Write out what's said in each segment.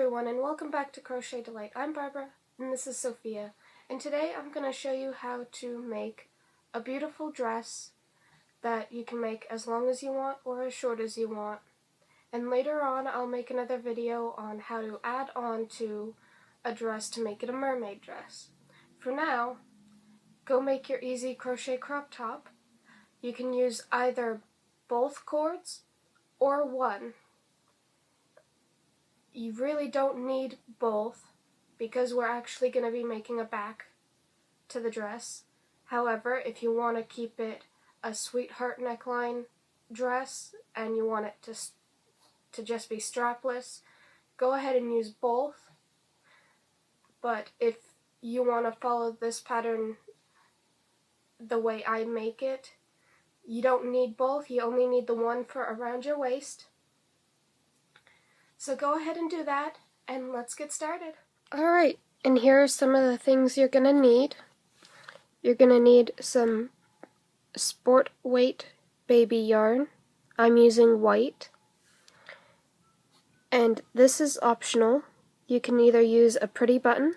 everyone, and welcome back to Crochet Delight. I'm Barbara and this is Sophia, and today I'm going to show you how to make a beautiful dress that you can make as long as you want or as short as you want. And later on I'll make another video on how to add on to a dress to make it a mermaid dress. For now, go make your easy crochet crop top. You can use either both cords or one. You really don't need both because we're actually going to be making a back to the dress. However, if you want to keep it a sweetheart neckline dress and you want it to just be strapless, go ahead and use both. But if you want to follow this pattern the way I make it, you don't need both. You only need the one for around your waist. So go ahead and do that, and let's get started. Alright, and here are some of the things you're going to need. You're going to need some sport weight baby yarn. I'm using white. And this is optional. You can either use a pretty button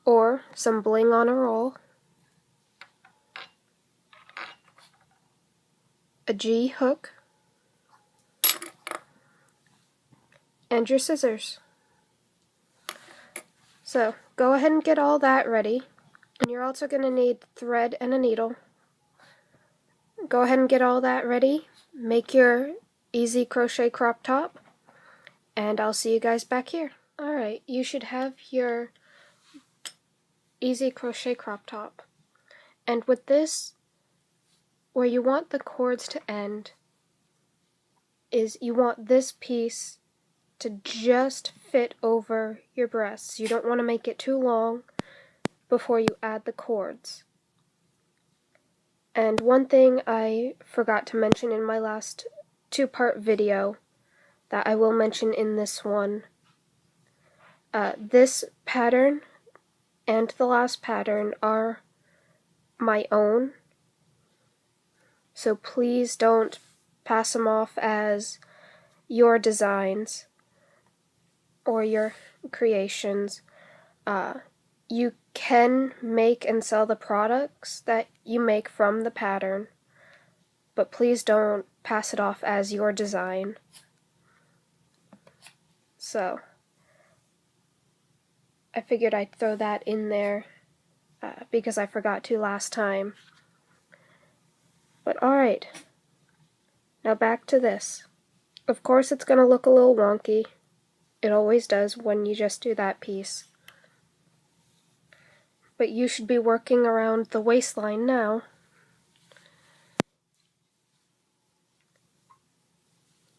or some bling on a roll, a G hook, and your scissors. So go ahead and get all that ready, and you're also going to need thread and a needle. Go ahead and get all that ready, make your easy crochet crop top, and I'll see you guys back here. Alright, you should have your easy crochet crop top, and with this, where you want the cords to end is you want this piece to just fit over your breasts. You don't want to make it too long before you add the cords. And one thing I forgot to mention in my last two-part video that I will mention in this one, this pattern and the last pattern are my own, so please don't pass them off as your designs or your creations. You can make and sell the products that you make from the pattern, but please don't pass it off as your design. So, I figured I'd throw that in there because I forgot to last time. But alright, now back to this. Of course it's going to look a little wonky. It always does when you just do that piece. But you should be working around the waistline now.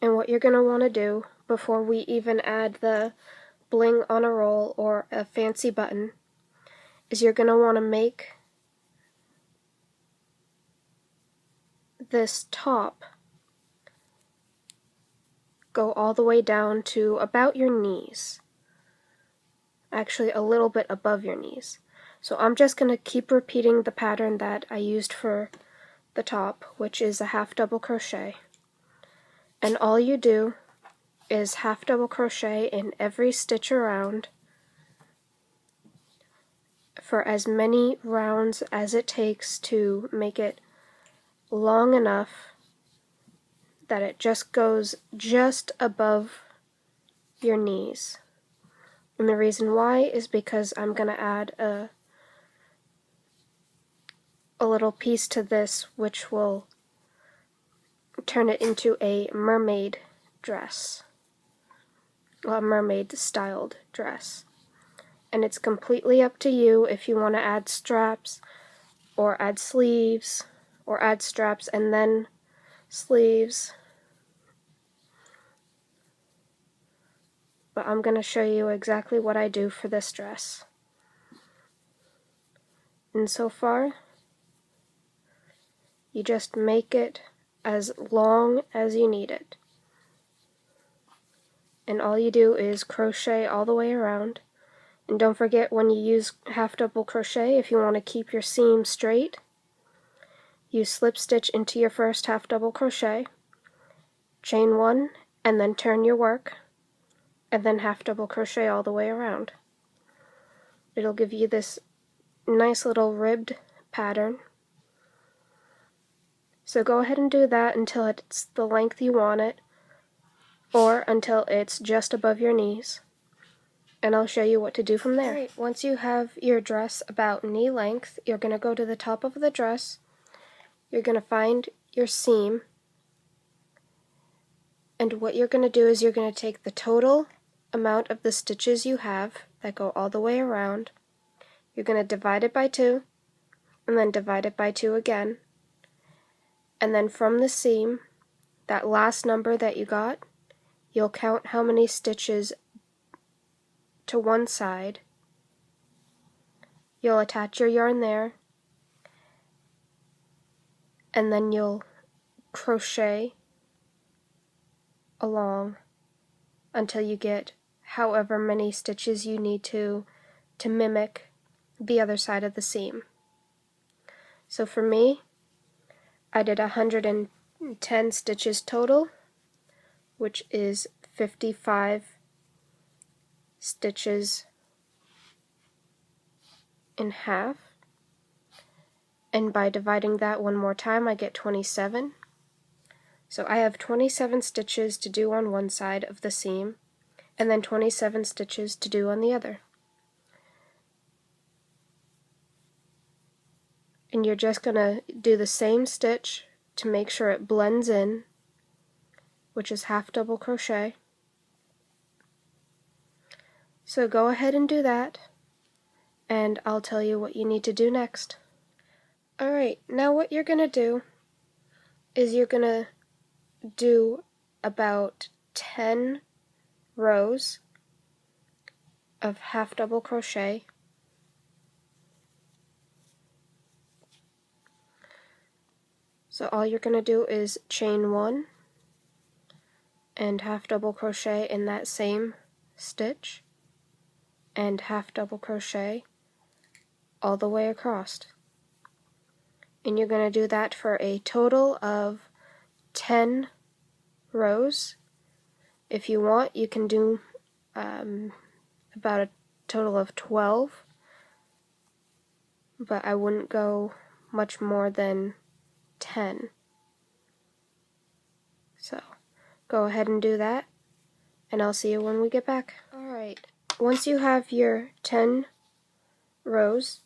And what you're going to want to do before we even add the bling on a roll or a fancy button is you're going to want to make this top go all the way down to about your knees. Actually, a little bit above your knees. So I'm just going to keep repeating the pattern that I used for the top, which is a half double crochet. And all you do is half double crochet in every stitch around for as many rounds as it takes to make it long enough that it just goes just above your knees. And the reason why is because I'm going to add a little piece to this which will turn it into a mermaid dress. Well, a mermaid styled dress. And it's completely up to you if you want to add straps or add sleeves or add straps and then sleeves. But I'm going to show you exactly what I do for this dress. And so far, you just make it as long as you need it. And all you do is crochet all the way around. And don't forget, when you use half double crochet, if you want to keep your seam straight, you slip stitch into your first half double crochet, chain one, and then turn your work, and then half double crochet all the way around. It'll give you this nice little ribbed pattern. So go ahead and do that until it's the length you want it, or until it's just above your knees, and I'll show you what to do from there. Alright, once you have your dress about knee length, you're going to go to the top of the dress, you're going to find your seam, and what you're going to do is you're going to take the total amount of the stitches you have that go all the way around, you're going to divide it by 2, and then divide it by 2 again, and then from the seam, that last number that you got, you'll count how many stitches to one side. You'll attach your yarn there, and then you'll crochet along until you get however many stitches you need to mimic the other side of the seam. So for me, I did 110 stitches total, which is 55 stitches in half, and by dividing that one more time I get 27. So I have 27 stitches to do on one side of the seam, and then 27 stitches to do on the other. And you're just going to do the same stitch to make sure it blends in, which is half double crochet. So go ahead and do that, and I'll tell you what you need to do next. Alright, now what you're going to do is you're going to do about 10 rows of half double crochet. So all you're going to do is chain 1 and half double crochet in that same stitch, and half double crochet all the way across. And you're going to do that for a total of 10 rows. If you want, you can do about a total of 12, but I wouldn't go much more than 10. So go ahead and do that, and I'll see you when we get back. Alright, once you have your 10 rows,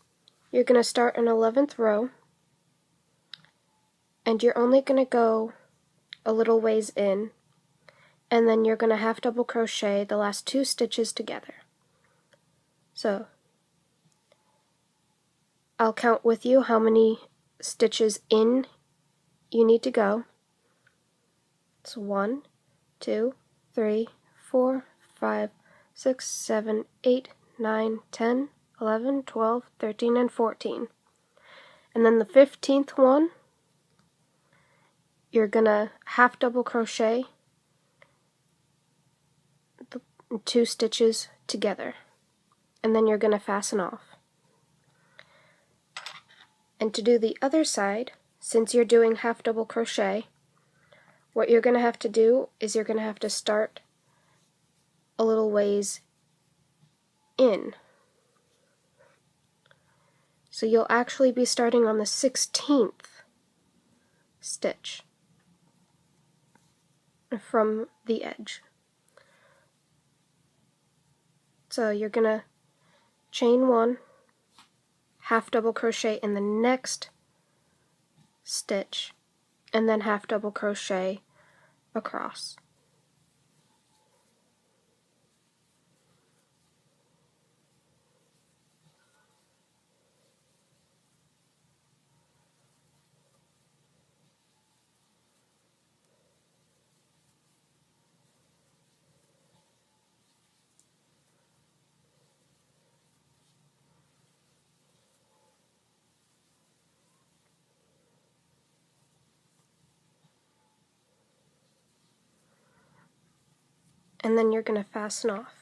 you're going to start an 11th row, and you're only going to go a little ways in, and then you're going to half double crochet the last 2 stitches together. So I'll count with you how many stitches in you need to go. It's 1, 2, 3, 4, 5, 6, 7, 8, 9, 10, 11, 12, 13, and 14. And then the 15th one, you're gonna half double crochet the 2 stitches together, and then you're gonna fasten off. And to do the other side, since you're doing half double crochet, what you're gonna have to do is you're gonna have to start a little ways in. So you'll actually be starting on the 16th stitch from the edge. So you're gonna chain 1, half double crochet in the next stitch, and then half double crochet across. And then you're going to fasten off.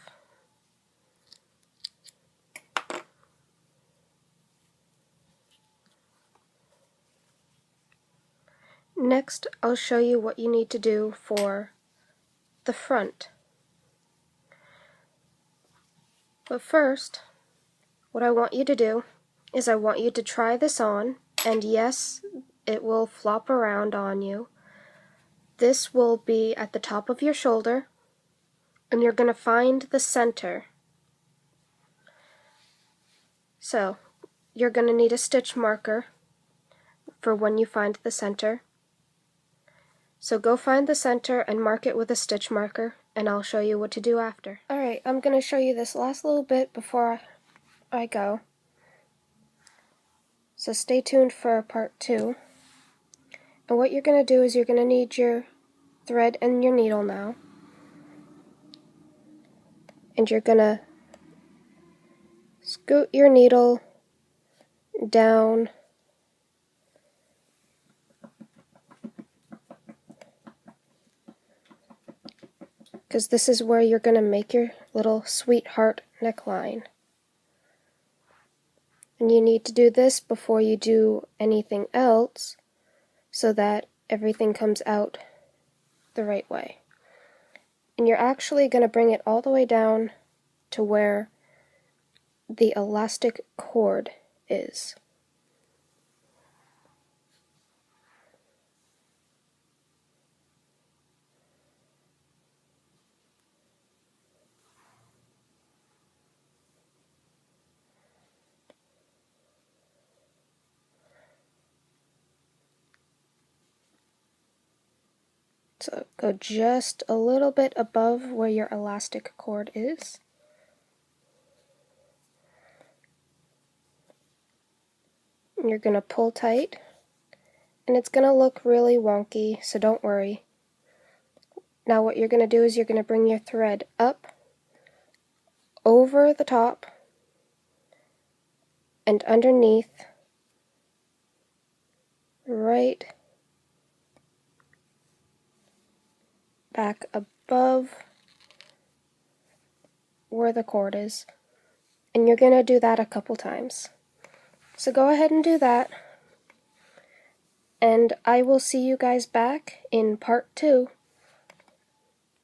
Next, I'll show you what you need to do for the front. But first, what I want you to do is I want you to try this on, and yes, it will flop around on you. This will be at the top of your shoulder, and you're going to find the center. So, you're going to need a stitch marker for when you find the center. So go find the center and mark it with a stitch marker, and I'll show you what to do after. Alright, I'm going to show you this last little bit before I go. So stay tuned for part 2. And what you're going to do is you're going to need your thread and your needle now. And you're going to scoot your needle down because this is where you're going to make your little sweetheart neckline. And you need to do this before you do anything else so that everything comes out the right way. And you're actually going to bring it all the way down to where the elastic cord is. So go just a little bit above where your elastic cord is. And you're going to pull tight. And it's going to look really wonky, so don't worry. Now what you're going to do is you're going to bring your thread up, over the top, and underneath, right back above where the cord is. And you're going to do that a couple times. So go ahead and do that. And I will see you guys back in part 2.